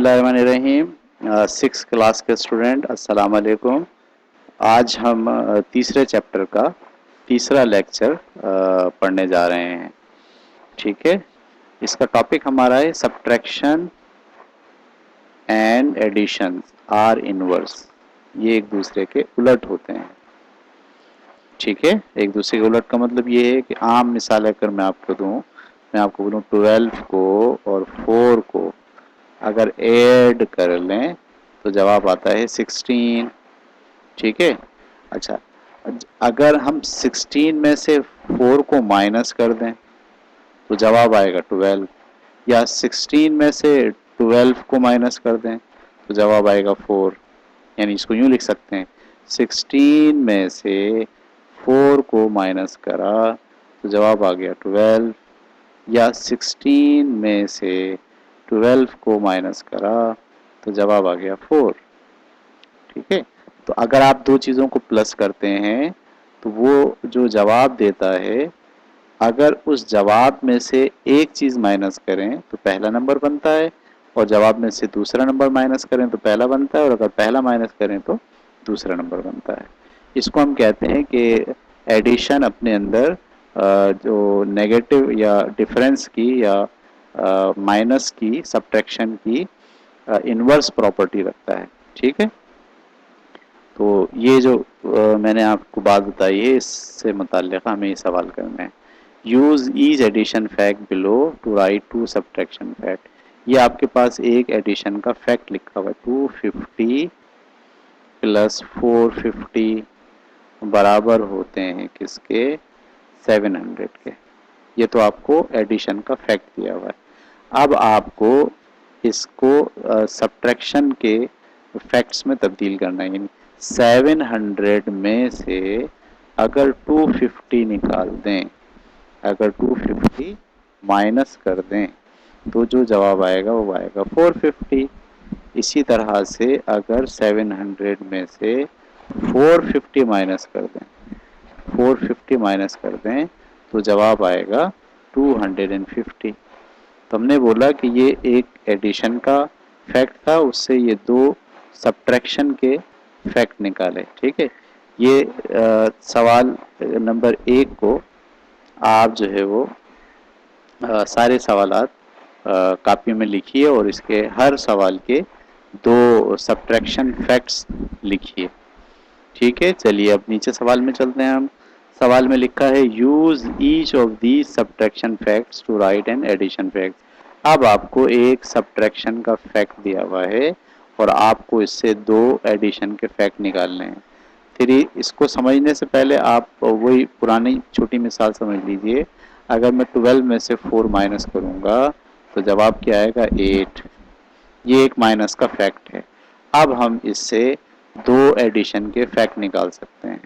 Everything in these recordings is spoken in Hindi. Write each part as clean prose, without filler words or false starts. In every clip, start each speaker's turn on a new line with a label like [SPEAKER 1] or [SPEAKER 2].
[SPEAKER 1] बिस्मिल्लाहिर्रहमानिर्रहीम। 6 क्लास के स्टूडेंट अस्सलाम वालेकुम। आज हम तीसरे चैप्टर का तीसरा लेक्चर पढ़ने जा रहे हैं। ठीक है, इसका टॉपिक हमारा है subtraction and addition are inverse. ये एक दूसरे के उलट होते हैं। ठीक है, एक दूसरे के उलट का मतलब ये है कि आम मिसाल अगर मैं आपको दूं, मैं आपको बोलूं 12 को और 4 को अगर ऐड कर लें तो जवाब आता है 16। ठीक है, अच्छा, अगर हम 16 में से 4 को माइनस कर दें तो जवाब आएगा 12, या 16 में से 12 को माइनस कर दें तो जवाब आएगा 4। यानी इसको यूं लिख सकते हैं, 16 में से 4 को माइनस करा तो जवाब आ गया 12, या 16 में से 12 को माइनस करा तो जवाब आ गया 4। ठीक है, तो अगर आप दो चीज़ों को प्लस करते हैं तो वो जो जवाब देता है, अगर उस जवाब में से एक चीज़ माइनस करें तो पहला नंबर बनता है, और जवाब में से दूसरा नंबर माइनस करें तो पहला बनता है, और अगर पहला माइनस करें तो दूसरा नंबर बनता है। इसको हम कहते हैं कि एडिशन अपने अंदर जो नेगेटिव या डिफरेंस की या माइनस की, सब्ट्रैक्शन की इनवर्स प्रॉपर्टी रखता है। ठीक है, तो ये जो मैंने आपको बात बताई है, इससे मुताल्लिक़ हमें ये सवाल करना है। Use each addition fact below to write two subtraction fact. ये आपके पास एक एडिशन का फैक्ट लिखा हुआ है, 250 प्लस 450 बराबर होते हैं किसके, 700 के। ये तो आपको एडिशन का फैक्ट दिया हुआ है। अब आपको इसको सब्ट्रैक्शन के फैक्ट्स में तब्दील करना है। यानी 700 में से अगर 250 निकाल दें, अगर 250 माइनस कर दें तो जो जवाब आएगा वो आएगा 450। इसी तरह से अगर 700 में से 450 माइनस कर दें, 450 माइनस कर दें तो जवाब आएगा 250। तो हमने बोला कि ये एक एडिशन का फैक्ट था, उससे ये दो सब्ट्रैक्शन के फैक्ट निकाले। ठीक है, ये सवाल नंबर 1 को आप जो है वो सारे सवालात कॉपी में लिखिए और इसके हर सवाल के दो सब्ट्रैक्शन फैक्ट्स लिखिए। ठीक है, चलिए अब नीचे सवाल में चलते हैं हम। सवाल में लिखा है use each of the subtraction facts to write an addition fact. अब आपको एक सब्ट्रैक्शन का फैक्ट दिया हुआ है और आपको इससे दो एडिशन के फैक्ट निकालने हैं। फिर इसको समझने से पहले आप वही पुरानी छोटी मिसाल समझ लीजिए। अगर मैं 12 में से 4 माइनस करूंगा तो जवाब क्या आएगा, 8। ये एक माइनस का फैक्ट है। अब हम इससे दो एडिशन के फैक्ट निकाल सकते हैं।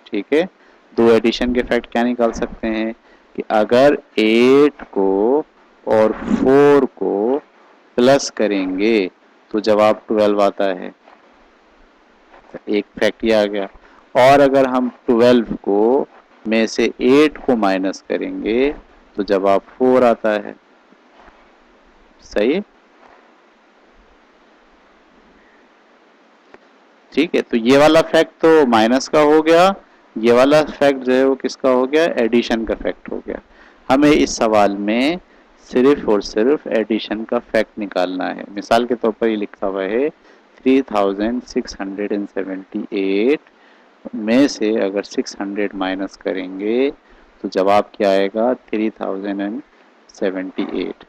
[SPEAKER 1] ठीक है, दो एडिशन के फैक्ट क्या निकाल सकते हैं कि अगर 8 को और 4 को प्लस करेंगे तो जवाब 12 आता है। एक फैक्ट ये आ गया। और अगर हम 12 को में से 8 को माइनस करेंगे तो जवाब 4 आता है। सही है, ठीक है। तो ये वाला फैक्ट तो माइनस का हो गया, ये वाला फैक्ट जो है वो किसका हो गया, एडिशन का फैक्ट हो गया। हमें इस सवाल में सिर्फ और सिर्फ एडिशन का फैक्ट निकालना है। मिसाल के तौर पर ये लिखा हुआ है 3678 में से अगर 600 माइनस करेंगे तो जवाब क्या आएगा, 3078।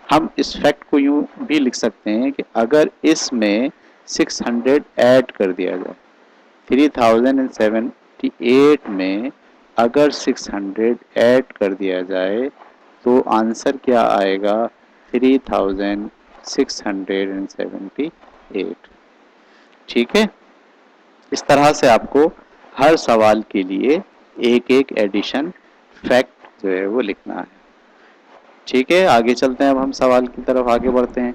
[SPEAKER 1] हम इस फैक्ट को यूं भी लिख सकते हैं कि अगर इसमें 600 ऐड कर दिया जाए, 3078 में अगर 600 ऐड कर दिया जाए तो आंसर क्या आएगा, 3678। ठीक है, इस तरह से आपको हर सवाल के लिए एक एक एडिशन फैक्ट जो है वो लिखना है। ठीक है, आगे चलते हैं। अब हम सवाल की तरफ आगे बढ़ते हैं।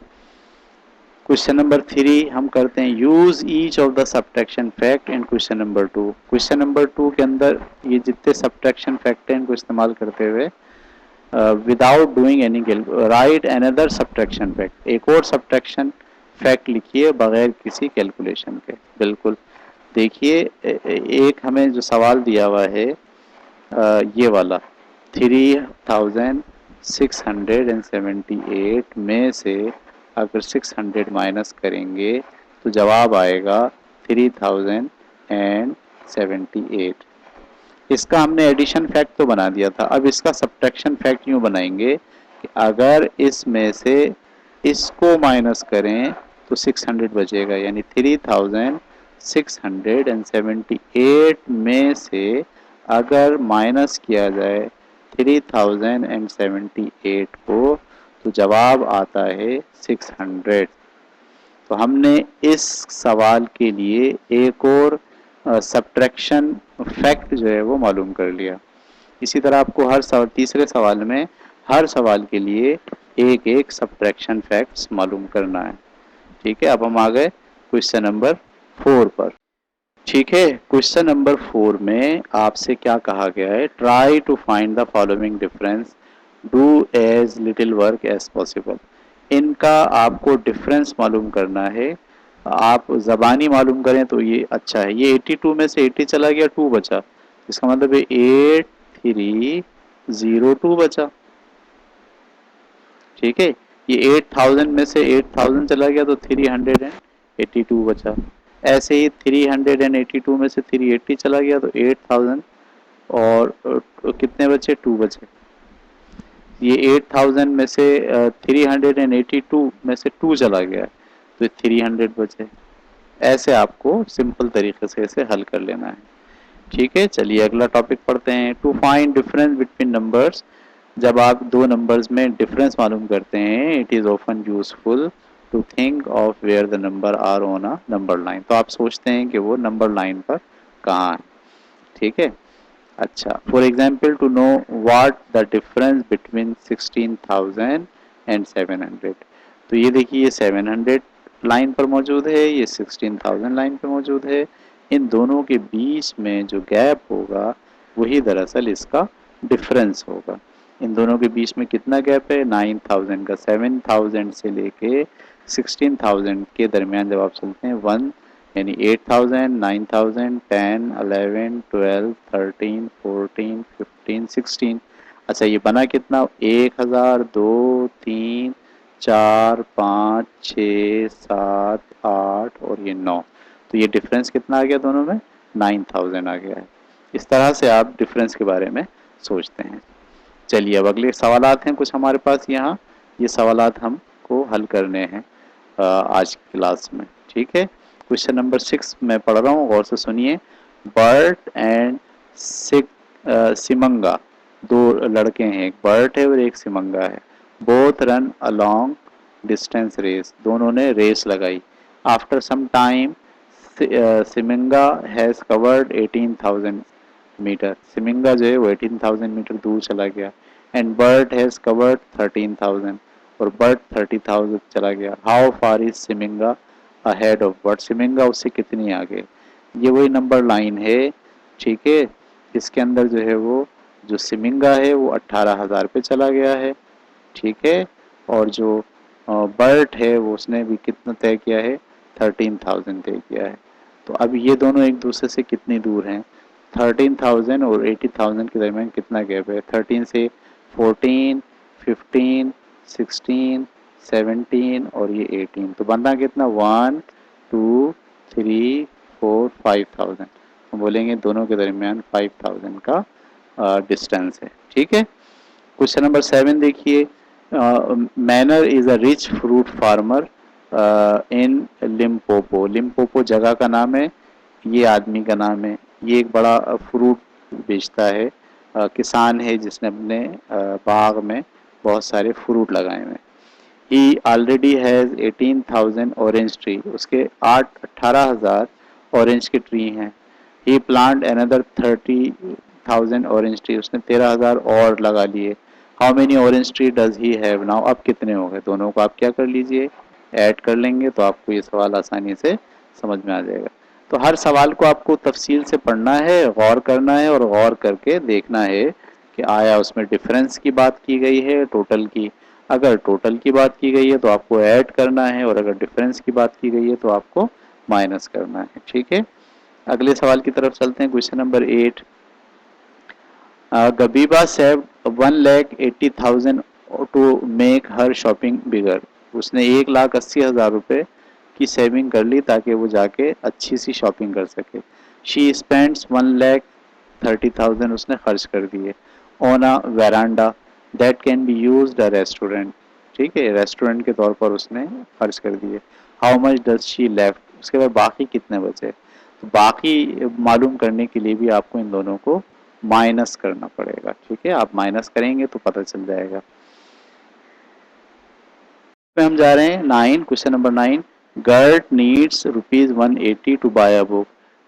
[SPEAKER 1] क्वेश्चन नंबर 3 हम करते हैं, use each of the subtraction fact in question number 2। Question number 2 के अंदर ये जितने सब्ट्रैक्शन फैक्ट हैं इनको इस्तेमाल करते हुए without doing any right another subtraction fact, एक और सब्ट्रैक्शन फैक्ट लिखिए बगैर किसी कैलकुलेशन के। बिल्कुल देखिए एक हमें जो सवाल दिया हुआ है ये वाला 3678 में से अगर 600 माइनस करेंगे तो जवाब आएगा 3078। इसका हमने एडिशन फैक्ट तो बना दिया था, अब इसका सब्ट्रैक्शन फैक्ट यूँ बनाएंगे कि अगर इसमें से इसको माइनस करें तो 600 बचेगा, यानी 3678 में से अगर माइनस किया जाए 3078 को तो जवाब आता है 600। तो हमने इस सवाल के लिए एक और सब्ट्रैक्शन फैक्ट जो है वो मालूम कर लिया। इसी तरह आपको हर सवाल, तीसरे सवाल में हर सवाल के लिए एक एक सब्ट्रैक्शन फैक्ट्स मालूम करना है। ठीक है, अब हम आ गए क्वेश्चन नंबर 4 पर। ठीक है, क्वेश्चन नंबर 4 में आपसे क्या कहा गया है, try to find the following difference, do as little work as possible. इनका आपको डिफरेंस मालूम करना है। आप ज़बानी मालूम करें तो ये अच्छा है। ये 82 में से 80 चला गया, 2 बचा, इसका मतलब है 8302 बचा। ठीक है, ये 8000 में से 8000 चला गया तो 382 बचा। ऐसे ही 382 में से 380 चला गया तो 8000 और कितने बचे, 2 बचे। ये 8000 में से 382 में से 2 चला गया तो 300 बचे। ऐसे आपको सिंपल तरीके से इसे हल कर लेना है। ठीक है, चलिए अगला टॉपिक पढ़ते हैं। To find difference between numbers, जब आप दो नंबर्स में डिफरेंस मालूम करते हैं, it is often useful to think of where the number are on a number line. तो आप सोचते हैं कि वो नंबर लाइन पर कहाँ है। ठीक है, अच्छा, for example to know what the difference between 16,000 and 700। तो ये देखिए, ये 700 लाइन पर मौजूद है, ये 16,000 लाइन पर मौजूद है। इन दोनों के बीच में जो गैप होगा वही दरअसल इसका डिफरेंस होगा। इन दोनों के बीच में कितना गैप है, 9000 का। 7000 से लेके 16,000 के दरमियान जब आप चलते हैं 1, यानी 8000, 9000, 10, 11, 12, 13, 14, 15, 16। अच्छा, ये बना कितना, 1000, 2, 3, 4, 5, 6, 7, 8 और ये 9। तो ये डिफरेंस कितना आ गया दोनों में, 9000 आ गया है। इस तरह से आप डिफरेंस के बारे में सोचते हैं। चलिए अब अगले सवालात हैं कुछ हमारे पास यहाँ, ये सवालात हमको हल करने हैं आज की क्लास में। ठीक है, क्वेश्चन नंबर 6 मैं पढ़ रहा हूँ, गौर से सुनिए। बर्ट एंड सिमंगा, दो लड़के हैं, एक बर्ट है और एक सिमंगा है। Both run a long distance race, दोनों ने रेस लगाई। After some time Simanga has covered 18,000 metre, Simanga जो है वो 18,000 मीटर दूर चला गया। एंड बर्ट हैज़ कवर्ड 13,000, और बर्ट 30,000 चला गया। How far is Simanga ahead of Bert, Simanga उससे कितनी आगे। ये वही नंबर लाइन है। ठीक है, इसके अंदर जो है वो जो सिमिंगा है वो 18,000 पे चला गया है। ठीक है, और जो बर्ट है वो उसने भी कितना तय किया है, 13,000 तय किया है। तो अब ये दोनों एक दूसरे से कितनी दूर हैं, 13,000 और 80,000 के दरमियान कितना गैप है, 13 से 14, 15, 16, 17 और ये 18। तो बनना कितना, 1, 2, 3, 4, 5,000। हम बोलेंगे दोनों के दरमियान 5,000 का डिस्टेंस है। ठीक है, क्वेश्चन नंबर 7 देखिए। Manner is a rich fruit farmer in Limpopo, Limpopo जगह का नाम है, ये आदमी का नाम है। ये एक बड़ा फ्रूट बेचता है, किसान है जिसने अपने बाग में बहुत सारे फ्रूट लगाए हुए हैं। ही ऑलरेडी हैज़ 18,000 ऑरेंज ट्री, उसके 18,000 ऑरेंज के ट्री हैं। ही प्लांट अनदर 30,000 ऑरेंज ट्री, उसने 13,000 और लगा लिए। How many orange tree does he have now, अब कितने हो गए, दोनों को आप क्या कर लीजिए, ऐड कर लेंगे तो आपको ये सवाल आसानी से समझ में आ जाएगा। तो हर सवाल को आपको तफसील से पढ़ना है, गौर करना है और गौर करके देखना है कि आया उसमें डिफरेंस की बात की गई है टोटल की। अगर टोटल की बात की गई है तो आपको ऐड करना है, और अगर डिफरेंस की बात की गई है तो आपको माइनस करना है। ठीक है, अगले सवाल की तरफ चलते हैं। Question number 8। Gabiba saved 1,80,000 to make her shopping bigger. उसने 1,80,000 रुपये की सेविंग कर ली ताकि वो जाके अच्छी सी शॉपिंग कर सके। शी स्पेंड्स 1,30,000 उसने खर्च कर दिए on a veranda that can be used a restaurant. ठीक है, रेस्टोरेंट के तौर पर उसने खर्च कर दिए। How much does she left, उसके बाद बाकी कितने बचे। तो बाकी मालूम करने के लिए भी आपको इन दोनों को माइनस करना पड़ेगा। ठीक है, आप माइनस करेंगे तो पता चल जाएगा। पे हम जा रहे हैं 9, question number 9। Gert needs ₹180 to buy a book.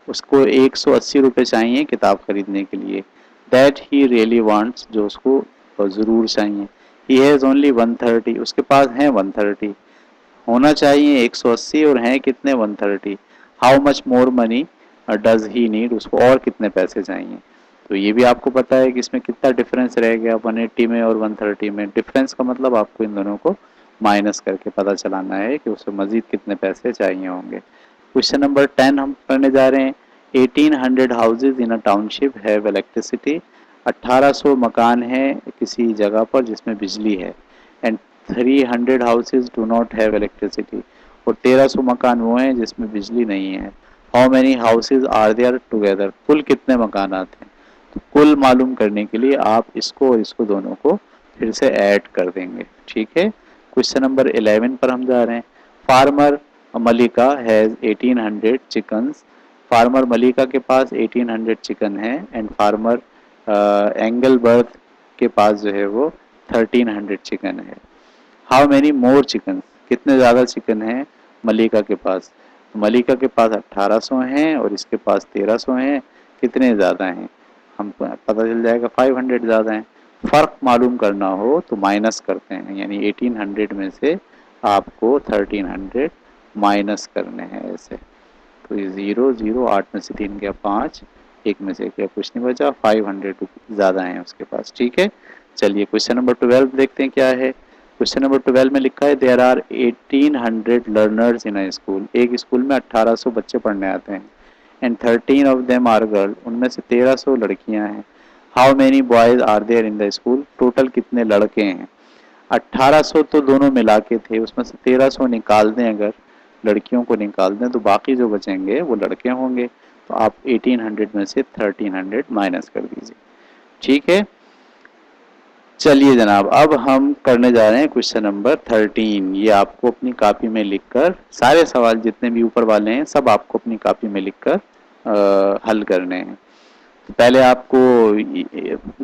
[SPEAKER 1] उसको 180 रुपये चाहिए किताब खरीदने के लिए। दैट ही रियली वांट्स, जो उसको ज़रूर चाहिए। ही हैज़ ओनली 130, उसके पास है 130। होना चाहिए 180 और हैं कितने 130। How much more money does he need, उसको और कितने पैसे चाहिए। तो ये भी आपको पता है कि इसमें कितना डिफरेंस रह गया 180 में और 130 में। डिफरेंस का मतलब आपको इन दोनों को माइनस करके पता चलाना है कि उसे मजीद कितने पैसे चाहिए होंगे। क्वेश्चन नंबर 10 हम पढ़ने जा रहे हैं। 1800 houses in a township have electricity. 1800 मकान हैं किसी जगह पर जिसमें बिजली है। And 300 houses do not have electricity, और 1300 मकान वो हैं जिसमें बिजली नहीं है। How many houses are there together, कुल कितने मकान आते हैं। तो कुल मालूम करने के लिए आप इसको और इसको दोनों को फिर से ऐड कर देंगे। ठीक है, क्वेश्चन नंबर 11 पर हम जा रहे हैं। Farmer Malika has 1800 chickens. Farmer Malika के पास 1800 चिकन है। एंड फार्मर एंगलबर्थ के पास जो है वो 1300 चिकन है। हाउ मैनी मोर चिकन, कितने ज़्यादा चिकन हैं मलिका के पास। तो मलिका के पास 1800 हैं और इसके पास 1300 हैं। कितने ज़्यादा हैं, हम पता चल जाएगा 500 ज़्यादा हैं। फ़र्क मालूम करना हो तो माइनस करते हैं, यानी 1800 में से आपको 1300 माइनस करने हैं ऐसे। तो ये 0 0, 8 में से 3 गया 5, 1 में से क्या कुछ नहीं बचा, 500 ज़्यादा हैं उसके पास। ठीक है, चलिए क्वेश्चन नंबर 12 देखते हैं क्या है। क्वेश्चन नंबर 12 में लिखा है there are 1800 learners in a school. एक स्कूल में 1800 बच्चे पढ़ने आते हैं। And 13 of them are girl, उनमें से 1300 लड़कियां हैं। How many boys are there in the school, total कितने लड़के हैं। 1800 तो दोनों मिला के थे, उसमें से 1300 निकाल दें, अगर लड़कियों को निकाल दें तो बाकी जो बचेंगे वो लड़के होंगे। तो आप 1800 में से 1300 माइनस कर दीजिए। ठीक है, चलिए जनाब, अब हम करने जा रहे हैं क्वेश्चन नंबर 13। ये आपको अपनी कॉपी में लिखकर, सारे सवाल जितने भी ऊपर वाले हैं सब आपको अपनी कॉपी में लिखकर हल करने हैं। तो पहले आपको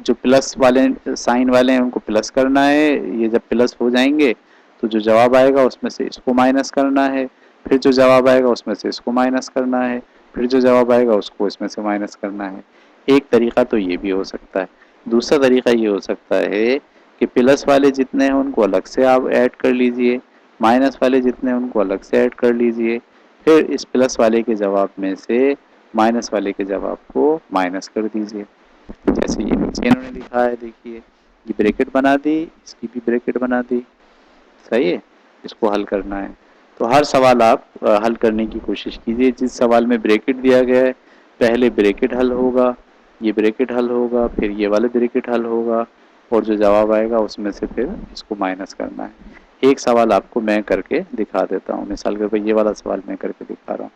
[SPEAKER 1] जो प्लस वाले साइन वाले हैं उनको प्लस करना है। ये जब प्लस हो जाएंगे तो जो जवाब आएगा उसमें से इसको माइनस करना है। फिर जो जवाब आएगा उसमें से इसको माइनस करना है। फिर जो जवाब आएगा उसको इसमें से माइनस करना है। एक तरीका तो ये भी हो सकता है। दूसरा तरीका ये हो सकता है कि प्लस वाले जितने हैं उनको अलग से आप ऐड कर लीजिए, माइनस वाले जितने हैं उनको अलग से ऐड कर लीजिए। फिर इस प्लस वाले के जवाब में से माइनस वाले के जवाब को माइनस कर दीजिए। जैसे ये नीचे इन्होंने लिखा है, देखिए ये ब्रैकेट बना दी, इसकी भी ब्रैकेट बना दी। सही है, इसको हल करना है। तो हर सवाल आप हल करने की कोशिश कीजिए। जिस सवाल में ब्रैकेट दिया गया है पहले ब्रैकेट हल होगा, ये ब्रैकेट हल होगा, फिर ये वाला ब्रैकेट हल होगा, और जो जवाब आएगा उसमें से फिर इसको माइनस करना है। एक सवाल आपको मैं करके दिखा देता हूँ। मिसाल के ये वाला सवाल मैं करके दिखा रहा हूँ।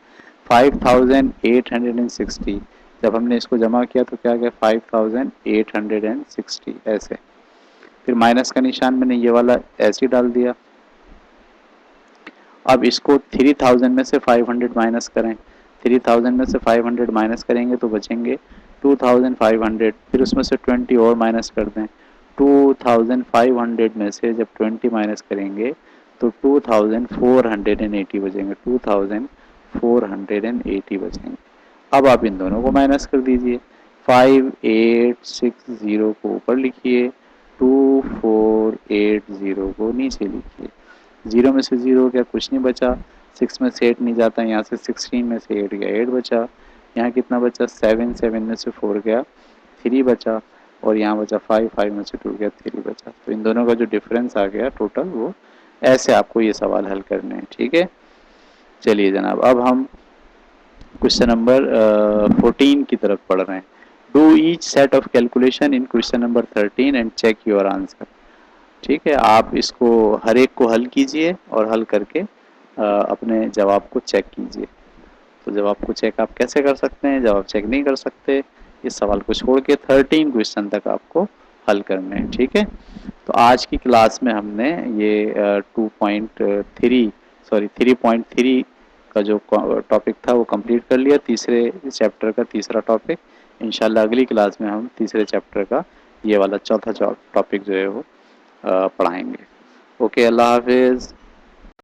[SPEAKER 1] 5860, जब हमने इसको जमा किया तो क्या गया 5860 ऐसे। फिर माइनस का निशान मैंने ये वाला ऐसे डाल दिया। अब इसको 3000 में से 500 माइनस करें। 3000 में से 500 माइनस करेंगे तो बचेंगे 2500। फिर उसमें से 20 और माइनस कर दें। 2500 में से जब 20 माइनस करेंगे तो 2480 बचेंगे। 2480 बचेंगे। अब आप इन दोनों को माइनस कर दीजिए। 5860 को ऊपर लिखिए, 2480 को नीचे लिखिए। 0 में से 0 गया, कुछ नहीं बचा। 6 में से 8 नहीं जाता, यहाँ से 16 में से 8 गया, 8 बचा। यहाँ कितना बचा 7, 7 में से 4 गया, 3 बचा। और यहाँ बचा 5, 5 में से टूट गया 3 बचा। तो इन दोनों का जो डिफरेंस आ गया टोटल, वो ऐसे आपको ये सवाल हल करने हैं। ठीक है, चलिए जनाब, अब हम क्वेश्चन नंबर 14 की तरफ पढ़ रहे हैं। Do each set of calculation in question number 13 and check your answer. ठीक है, आप इसको हर एक को हल कीजिए और हल करके अपने जवाब को चेक कीजिए। तो जवाब को चेक आप कैसे कर सकते हैं, जब आप चेक नहीं कर सकते, इस सवाल को छोड़ के 13 क्वेश्चन तक आपको हल करने हैं। ठीक है, तो आज की क्लास में हमने ये 2.3 सॉरी 3.3 का जो टॉपिक था वो कंप्लीट कर लिया, तीसरे चैप्टर का तीसरा टॉपिक। इंशाल्लाह अगली क्लास में हम तीसरे चैप्टर का ये वाला चौथा टॉपिक जो है वो पढ़ाएंगे। ओके, अल्लाह हाफिज़।